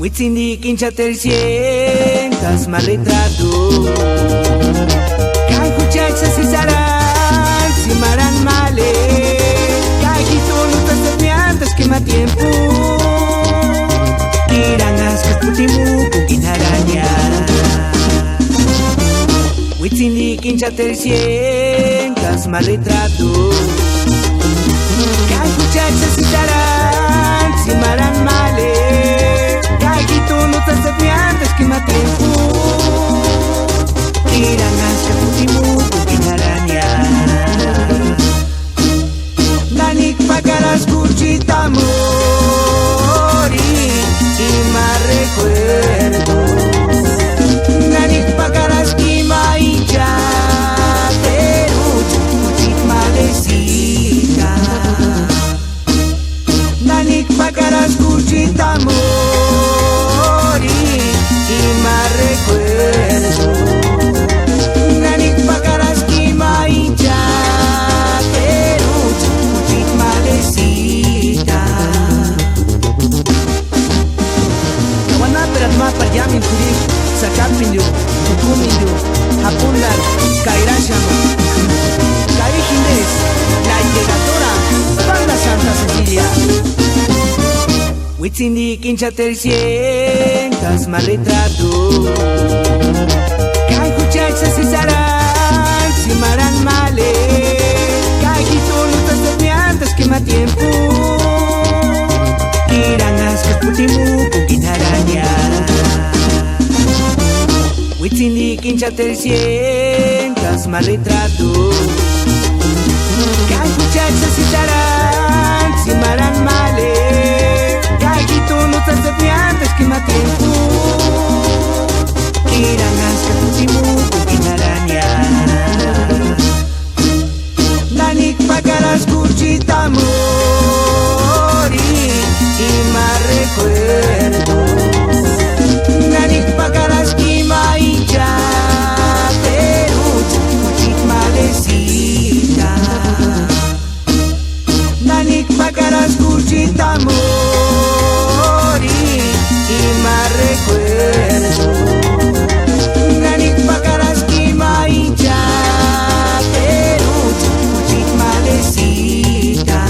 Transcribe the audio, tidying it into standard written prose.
Huitzindi quincha 300 mal retrato. Kai kuchacha si saran, si maran male. Kai hito lutas termiantes quema tiempo. Kiranas que putimu kukin araña. Huitzindi quincha 300 mal retrato. Kai kuchacha si saran, si maran male. Lutas desafiantes que más tiempo irán hacia Putimu kukin araña. Nanik pagaras cuchita mori y más recuerdo. Nanik pagaras kima hincha teruch cuchit malecita. Nanik pagaras cuchita mori y más recuerdo. Nanik pagaras kima hincha teruch kuchit malecita. Kawana perat ma paryamin kurik sakapinyo kukuminyo hapunlar kairashamo Cari Ginés, la llegadora Banda Santa Cecilia. Huitzindi quincha 300 mal retrato. Kai kuchacha si saran, si maran male. Kai hito lutas termiantes quema tiempo. Kiranas que putimu kukin araña. Huitzindi quincha 300 mal retrato. Kai kuchacha si saran, si maran male. Lutas desafiantes que más tiempo irán hacia Putimu kukin araña. Nanik pagaras cuchita mori y más recuerdo. Nanik pagaras kima hincha teruch kuchit malecita. Nanik pagaras cuchita mori y más recuerdo. Nanik pagaras kima hincha teruch kuchit malecita.